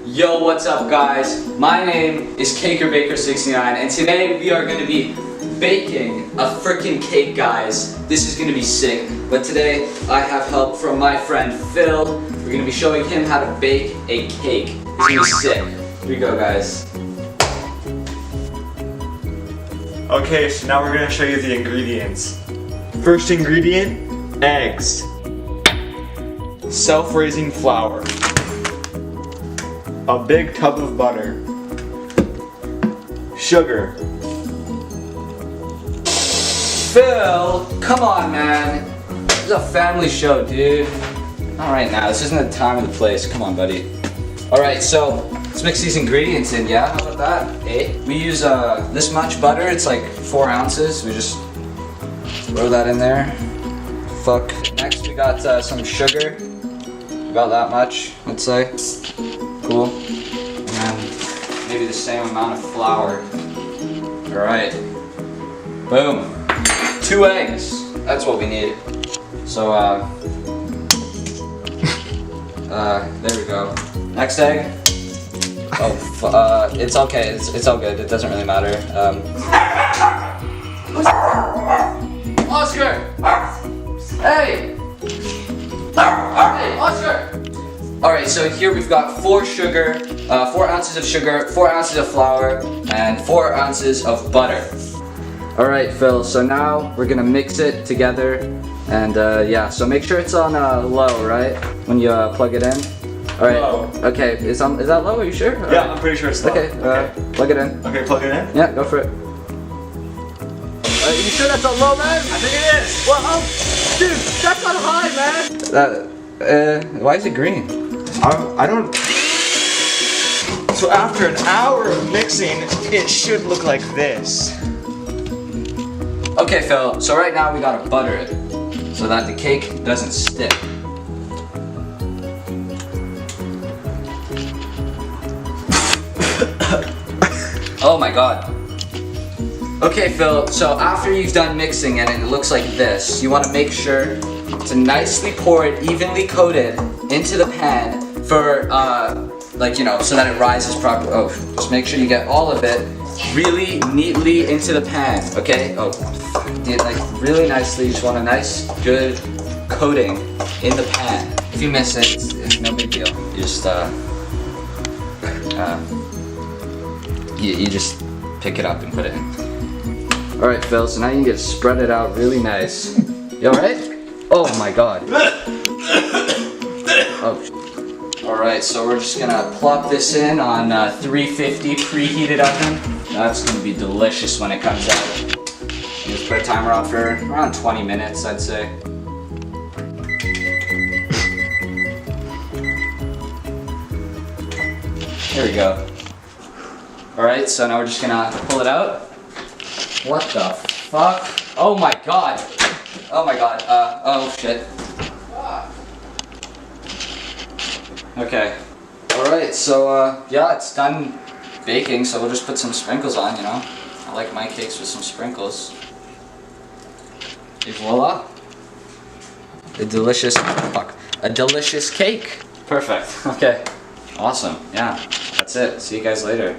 Yo, what's up guys? My name is cakerbaker69 and today we are going to be baking a freaking cake, guys. This is going to be sick. But today I have help from my friend Phil. We're going to be showing him how to bake a cake. It's going to be sick. Here we go, guys. Okay, so now we're going to show you the ingredients. First ingredient, eggs. Self-raising flour. A big tub of butter. Sugar. Phil, come on, man. This is a family show, dude. Not right now. This isn't the time or the place. Come on, buddy. Alright, so let's mix these ingredients in, yeah? How about that? Eh? We use this much butter. It's like 4 ounces. We just throw that in there. Fuck. Next, we got some sugar. About that much, let's say. Cool. And then maybe the same amount of flour. Alright. Boom. 2 eggs. That's what we need. So, there we go. Next egg. Oh, it's okay. It's all good. It doesn't really matter. Oscar! Hey! Hey, Oscar! Alright, so here we've got 4 ounces of sugar, 4 ounces of flour, and 4 ounces of butter. Alright, Phil, so now we're gonna mix it together, and yeah, so make sure it's on low, right? When you plug it in. Alright, okay, is that low? Are you sure? Yeah, I'm pretty sure it's low. Okay, plug it in. Okay, plug it in? Yeah, go for it. Are you sure that's on low, man? I think it is! Well, dude, that's on high, man! Why is it green? I don't... So after an hour of mixing, it should look like this. Okay, Phil, so right now we gotta butter it so that the cake doesn't stick. Oh my god. Okay, Phil, so after you've done mixing it and it looks like this, you want to make sure to nicely pour it evenly coated into the pan for, like, you know, so that it rises properly. Oh, just make sure you get all of it really neatly into the pan, okay? Oh, dude, like, really nicely. You just want a nice, good coating in the pan. If you miss it, it's no big deal. You just, you just pick it up and put it in. Alright, Phil, so now you can get spread it out really nice. You alright? Oh my god. Oh. Alright, so we're just gonna plop this in on 350 preheated oven. That's gonna be delicious when it comes out. You just put a timer on for around 20 minutes, I'd say. There we go. Alright, so now we're just gonna pull it out. What the fuck? Oh my god! Oh my god, oh shit. Okay. Alright, so yeah, it's done baking, so we'll just put some sprinkles on, you know? I like my cakes with some sprinkles. And voila! A delicious cake! Perfect. Okay. Awesome. Yeah, that's it. See you guys later.